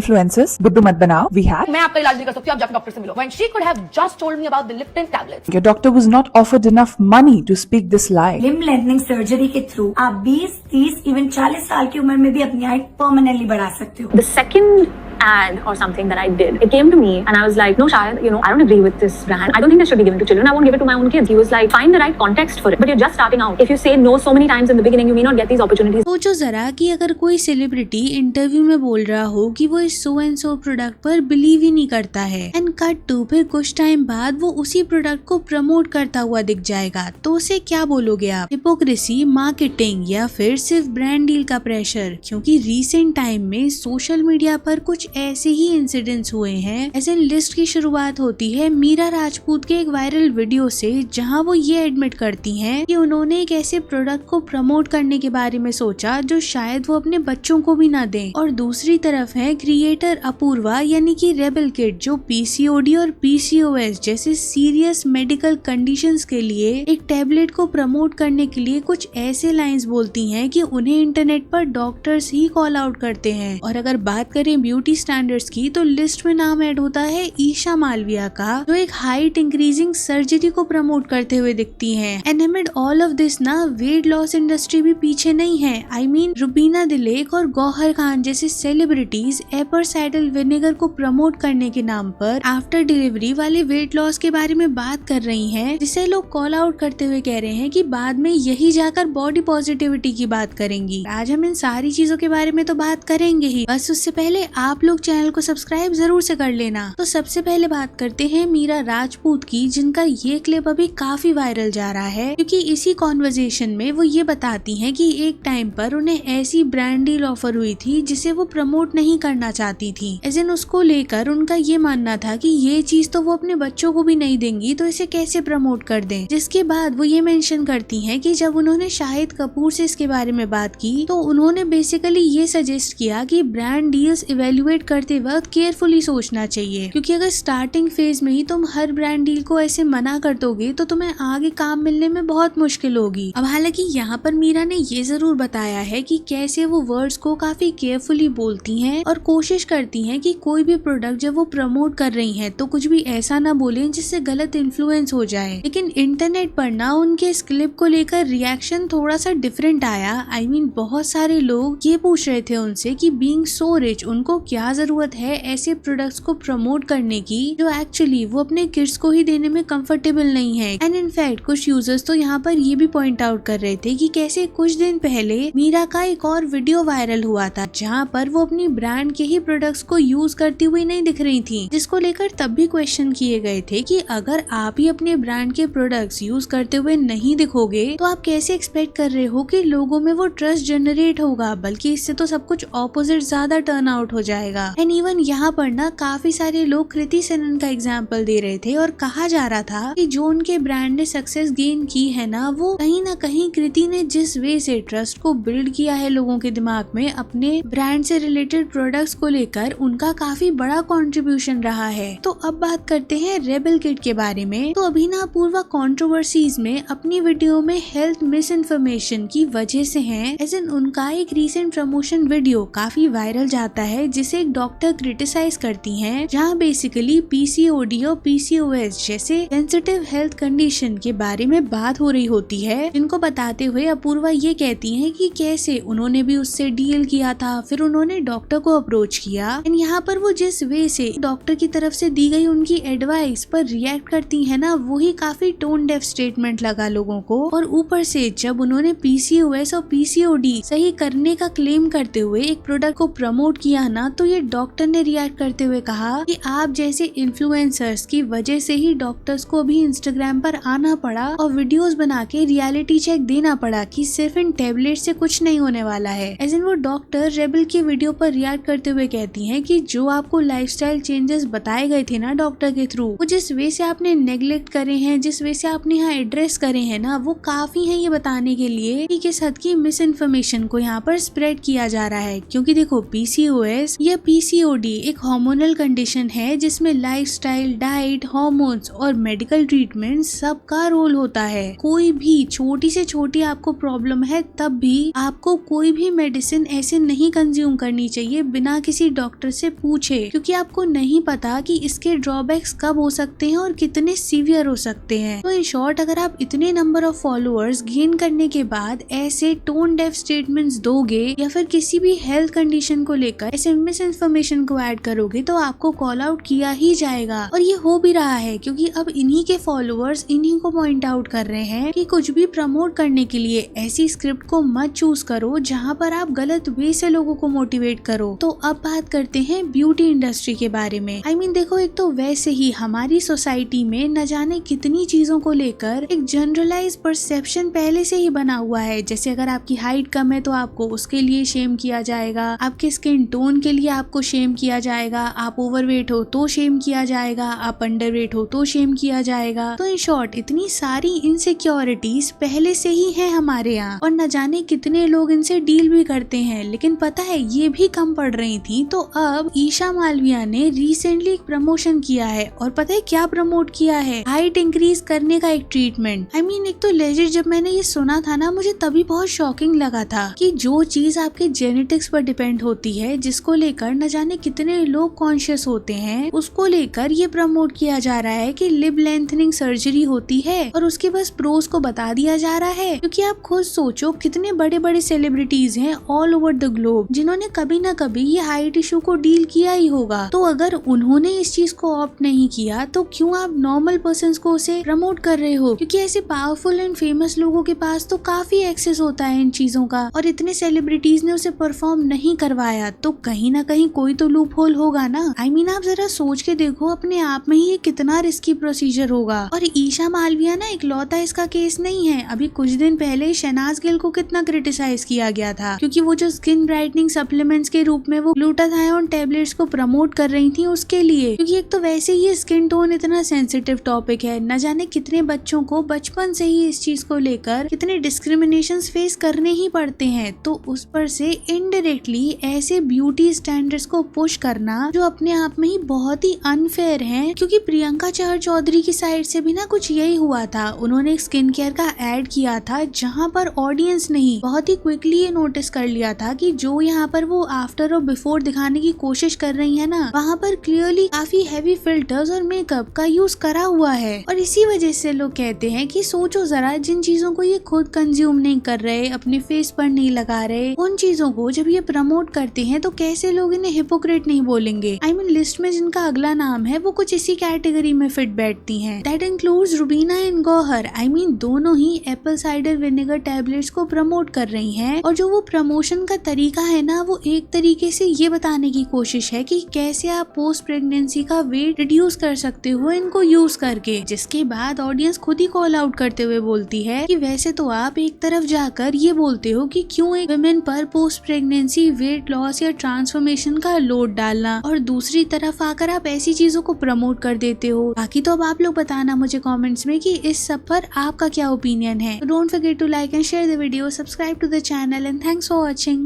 influencers, बुद्धू मत बनाओ. We had. मैं आपका इलाज नहीं कर सकती, आप जाकर डॉक्टर से मिलो. When she could have just told me about the Lipton tablets. Your doctor was not offered enough money to speak this lie. Limb lengthening surgery के थ्रू आप 20, 30, इवन 40 साल की उम्र में भी अपनी हाइट परमानेंटली बढ़ा सकते हो. The second ad or something that I did, it came to me and I was like, no Shahid, I don't agree with this brand. I don't think this should be given to children. I won't give it to my own kids. He was like, find the right context for it. But you're just starting out. If you say no so many times in the beginning, you may not get these opportunities. सोचो जरा कि अगर कोई celebrity interview में बोल रहा हो कि वो इस सो एंड सो प्रोडक्ट पर बिलीव ही नहीं करता है एंड कट टू फिर कुछ टाइम बाद वो उसी प्रोडक्ट को प्रमोट करता हुआ दिख जाएगा, तो उसे क्या बोलोगे आप? हिपोक्रेसी, मार्केटिंग या फिर सिर्फ ब्रांड डील का प्रेशर? क्योंकि रीसेंट टाइम में सोशल मीडिया पर कुछ ऐसे ही इंसिडेंट्स हुए हैं. ऐसे लिस्ट की शुरुआत होती है मीरा राजपूत के एक वायरल वीडियो से, जहां वो ये एडमिट करती हैं कि उन्होंने एक ऐसे प्रोडक्ट को प्रमोट करने के बारे में सोचा जो शायद वो अपने बच्चों को भी ना दें. और दूसरी तरफ है क्रिएटर अपूर्वा यानी कि रेबल किड, जो पीसीओडी और पीसीओएस जैसे सीरियस मेडिकल कंडीशंस के लिए एक टैबलेट को प्रमोट करने के लिए कुछ ऐसे लाइंस बोलती हैं कि उन्हें इंटरनेट पर डॉक्टर्स ही कॉल आउट करते हैं. और अगर बात करें ब्यूटी स्टैंडर्ड्स की, तो लिस्ट में नाम ऐड होता है ईशा मालविया का, जो एक हाइट इंक्रीजिंग सर्जरी को प्रमोट करते हुए दिखती हैं. And amid all of this ना वेट लॉस इंडस्ट्री भी पीछे नहीं है. I mean, रुबीना दिलेक और गौहर खान जैसे सेलिब्रिटीज एपर साइडल विनेगर को प्रमोट करने के नाम पर आफ्टर डिलीवरी वाले वेट लॉस के बारे में बात कर रही हैं, जिसे लोग कॉल आउट करते हुए कह रहे हैं कि बाद में यही जाकर बॉडी पॉजिटिविटी की बात करेंगी. आज हम इन सारी चीजों के बारे में तो बात करेंगे ही, बस उससे पहले आप लोग चैनल को सब्सक्राइब जरूर से कर लेना. तो सबसे पहले बात करते हैं मीरा राजपूत की, जिनका ये क्लिप अभी काफी वायरल जा रहा है, क्योंकि इसी कॉन्वर्सेशन में वो ये बताती हैं कि एक टाइम पर उन्हें ऐसी ब्रांड डील ऑफर हुई थी जिसे वो प्रमोट नहीं करना चाहती थी. एज इन उसको लेकर उनका ये मानना था कि ये चीज तो वो अपने बच्चों को भी नहीं देंगी, तो इसे कैसे प्रमोट कर दें. जिसके बाद वो ये मेंशन करती हैं कि जब उन्होंने शाहिद कपूर से इसके बारे में बात की, तो उन्होंने बेसिकली ये सजेस्ट किया कि ब्रांड डील्स इवेल्युएट करते वक्त केयरफुली सोचना चाहिए, क्योंकि अगर स्टार्टिंग फेज में ही तुम हर ब्रांड डील को ऐसे मना कर दोगे तो तुम्हें आगे काम मिलने में बहुत मुश्किल होगी. अब हालांकि यहाँ पर मीरा ने ये जरूर बताया है कि कैसे वो वर्ड्स को काफी केयरफुली बोलती हैं और कोशिश करती हैं कि कोई भी प्रोडक्ट जब वो प्रमोट कर रही हैं तो कुछ भी ऐसा ना बोलें जिससे गलत इन्फ्लुएंस हो जाए. लेकिन इंटरनेट पर ना उनके इस क्लिप को लेकर रिएक्शन थोड़ा सा डिफरेंट आया. I mean, बहुत सारे लोग ये पूछ रहे थे उनसे कि बीइंग सो रिच उनको क्या जरूरत है ऐसे प्रोडक्ट्स को प्रमोट करने की जो एक्चुअली वो अपने किड्स को ही देने में कंफर्टेबल नहीं है. एंड इनफैक्ट कुछ यूजर्स तो यहाँ पर ये भी पॉइंट आउट कर रहे थे कि कैसे कुछ दिन पहले मीरा का एक और वीडियो वायरल हुआ था, जहाँ पर वो अपनी ब्रांड के ही प्रोडक्ट्स को यूज करती हुई नहीं दिख रही थी, जिसको लेकर तब भी क्वेश्चन किए गए थे कि अगर आप ही अपने ब्रांड के प्रोडक्ट्स यूज करते हुए नहीं दिखोगे तो आप कैसे एक्सपेक्ट कर रहे हो कि लोगों में वो ट्रस्ट जनरेट होगा, बल्कि इससे तो सब कुछ ऑपोजिट ज्यादा टर्न आउट हो जाएगा. एंड इवन यहाँ पर ना काफी सारे लोग कृति सेनन का एग्जाम्पल दे रहे थे और कहा जा रहा था कि जो उनके ब्रांड ने सक्सेस गेन की है ना कहीं कृति ने जिस वे से ट्रस्ट को बिल्ड किया है लोगों के दिमाग में अपने ब्रांड से रिलेटेड प्रोडक्ट्स को लेकर, उनका काफी बड़ा कंट्रीब्यूशन रहा है. तो अब बात करते हैं रेबल किड के बारे में. तो अभी ना पूर्वा कंट्रोवर्सीज में अपनी वीडियो में हेल्थ मिस इन्फॉर्मेशन की वजह से हैं. एज इन उनका एक रीसेंट प्रमोशन वीडियो काफी वायरल जाता है, जिसे एक डॉक्टर क्रिटिसाइज करती हैं, जहां बेसिकली पीसीओडी और पीसीओएस जैसे सेंसिटिव हेल्थ कंडीशन के बारे में बात हो रही होती है, जिनको बताते हुए अपूर्वा ये कहती हैं कि कैसे उन्होंने भी उससे डील किया था, फिर उन्होंने डॉक्टर को अप्रोच किया. एंड यहाँ पर वो जिस वे से डॉक्टर की तरफ से दी गई उनकी एडवाइस पर रिएक्ट करती है ना, वही काफी टोन डेफ स्टेटमेंट लगा लोगों को. और ऊपर से जब उन्होंने पीसीओएस और पीसीओडी सही करने का क्लेम करते हुए एक प्रोडक्ट को प्रमोट किया ना, तो ये डॉक्टर ने रिएक्ट करते हुए कहा कि आप जैसे इन्फ्लुएंसर्स की वजह से ही डॉक्टर्स को भी इंस्टाग्राम पर आना पड़ा और वीडियोस बना के रियलिटी चेक देना पड़ा कि सिर्फ इन टैबलेट से कुछ नहीं होने वाला है. एज इन वो डॉक्टर रेबल की वीडियो पर रिएक्ट करते हुए कहती हैं कि जो आपको लाइफस्टाइल चेंजेस बताए गए थे ना डॉक्टर के थ्रू, वो जिस वे से आपने नेग्लेक्ट करे हैं, जिस वे से आपने यहाँ एड्रेस करे हैं ना, वो काफी है ये बताने के लिए कि किस हद की मिस इन्फॉर्मेशन को यहाँ पर स्प्रेड किया जा रहा है. क्योंकि देखो पीसीओएस ये PCOD एक हार्मोनल कंडीशन है जिसमें लाइफस्टाइल, डाइट, हार्मोन्स और मेडिकल ट्रीटमेंट सबका रोल होता है। कोई भी छोटी से छोटी आपको प्रॉब्लम है तब भी आपको कोई भी मेडिसिन ऐसे नहीं कंज्यूम करनी चाहिए बिना किसी डॉक्टर से पूछे, क्योंकि आपको नहीं पता कि इसके ड्रॉबैक्स कब हो सकते हैं और कितने सीवियर हो सकते हैं। तो इन शॉर्ट, अगर आप इतने नंबर ऑफ फॉलोअर्स गेन करने के बाद ऐसे टोन डेफ स्टेटमेंट्स दोगे या फिर किसी भी हेल्थ कंडीशन को लेकर ऐसे मिस इन्फॉर्मेशन को ऐड करोगे तो आपको कॉल आउट किया ही जाएगा। और ये हो भी रहा है, क्योंकि अब इन्हीं के फॉलोअर्स इन्हीं को पॉइंट आउट कर रहे हैं कि कुछ भी प्रमोट करने के लिए ऐसी स्क्रिप्ट को मत चूज करो जहाँ पर आप गलत वे से लोगों को मोटिवेट करो। तो अब बात करते हैं ब्यूटी इंडस्ट्री के बारे में। देखो, एक तो वैसे ही हमारी सोसाइटी में न जाने कितनी चीजों को लेकर एक जनरलाइज परसेप्शन पहले से ही बना हुआ है। जैसे अगर आपकी हाइट कम है तो आपको उसके लिए शेम किया जाएगा, आपके स्किन टोन के लिए आपको शेम किया जाएगा, आप ओवरवेट हो तो शेम किया जाएगा, आप अंडरवेट हो तो शेम किया जाएगा। तो इन शॉर्ट, इतनी सारी इनसिक्योरिटीज पहले से ही है हमारे यहाँ और न जाने कितने लोग इनसे डील भी करते हैं। लेकिन पता है, ये भी कम पड़ रही थी। तो अब ईशा मालविया ने रिसेंटली प्रमोशन किया है और पता है क्या प्रमोट किया है? हाइट इंक्रीज करने का एक ट्रीटमेंट। एक तो लेजिट जब मैंने ये सुना था ना, मुझे तभी बहुत शॉकिंग लगा था कि जो चीज आपके जेनेटिक्स पर डिपेंड होती है, जिसको लेकर न जाने कितने लोग कॉन्शियस होते हैं, उसको लेकर ये प्रमोट किया जा रहा है कि लिप लेंथनिंग सर्जरी होती है और उसके बस प्रोस को बता दिया जा रहा है। क्योंकि आप खुद सोचो, कितने बड़े बड़े सेलिब्रिटीज हैं ऑल ओवर द ग्लोब जिन्होंने कभी न कभी ये हाइट इशू को डील किया ही होगा। तो अगर उन्होंने इस चीज को ऑप्ट नहीं किया तो क्यों आप नॉर्मल पर्सन को उसे प्रमोट कर रहे हो? क्योंकि ऐसे पावरफुल एंड फेमस लोगों के पास तो काफी एक्सेस होता है इन चीजों का और इतने सेलिब्रिटीज ने उसे परफॉर्म नहीं करवाया, तो कहीं ना कहीं कोई तो लूप होल होगा ना। आप जरा सोच के देखो, अपने आप में ही ये कितना रिस्की प्रोसीजर होगा। और ईशा मालविया ना इकलौता इसका केस नहीं है। अभी कुछ दिन पहले शहनाज गिल को कितना क्रिटिसाइज किया गया था, क्योंकि वो जो स्किन ब्राइटनिंग सप्लीमेंट्स के रूप में वो ग्लूटाथायोन टेबलेट्स को प्रमोट कर रही थी उसके लिए। क्योंकि एक तो वैसे ही स्किन टोन इतना सेंसिटिव टॉपिक है, न जाने कितने बच्चों को बचपन से ही इस चीज को लेकर कितने डिस्क्रिमिनेशंस फेस करने ही पड़ते हैं। तो उस पर से इनडायरेक्टली ऐसे ब्यूटी स्टैंडर्ड्स को पुश करना जो अपने आप में ही बहुत ही अनफेयर है। क्योंकि प्रियंका चहर चौधरी की साइड से भी ना कुछ यही हुआ था। उन्होंने एक स्किन केयर का एड किया था जहाँ पर ऑडियंस नहीं बहुत ही क्विकली ये नोटिस कर लिया था कि जो यहाँ पर वो आफ्टर और बिफोर दिखाने की कोशिश कर रही है ना, वहाँ पर क्लियरली काफी हैवी फिल्टर्स और मेकअप का यूज करा हुआ है। और इसी वजह से लोग कहते हैं कि सोचो जरा, जिन चीजों को ये खुद कंज्यूम नहीं कर रहे, अपने फेस पर नहीं लगा रहे, उन चीजों को जब ये प्रमोट करते हैं तो कैसे लोग इन्हें हिपोक्रेट नहीं बोलेंगे। लिस्ट में जिनका अगला नाम है वो कुछ इसी कैटेगरी में फिट बैठती हैं। That includes Rubina and Gauhar. दोनों ही एप्पल साइडर विनेगर टैबलेट्स को प्रमोट कर रही हैं और जो वो प्रमोशन का तरीका है ना, वो एक तरीके से ये बताने की कोशिश है कि कैसे आप पोस्ट प्रेगनेंसी का वेट रिड्यूस कर सकते हो इनको यूज करके। जिसके बाद ऑडियंस खुद ही कॉल आउट करते हुए बोलती है कि वैसे तो आप एक तरफ जाकर ये बोलते हो कि क्यों एक वुमेन पर पोस्ट प्रेगनेंसी वेट लॉस या ट्रांसफॉर्मेशन का लोड डालना, और दूसरी तरफ आकर आप ऐसी चीजों को प्रमोट कर देते हो। बाकी तो अब आप लोग बताना मुझे कमेंट्स में कि इस सब पर आपका क्या ओपिनियन है। Don't forget to like and share the video, subscribe to the channel and thanks for watching.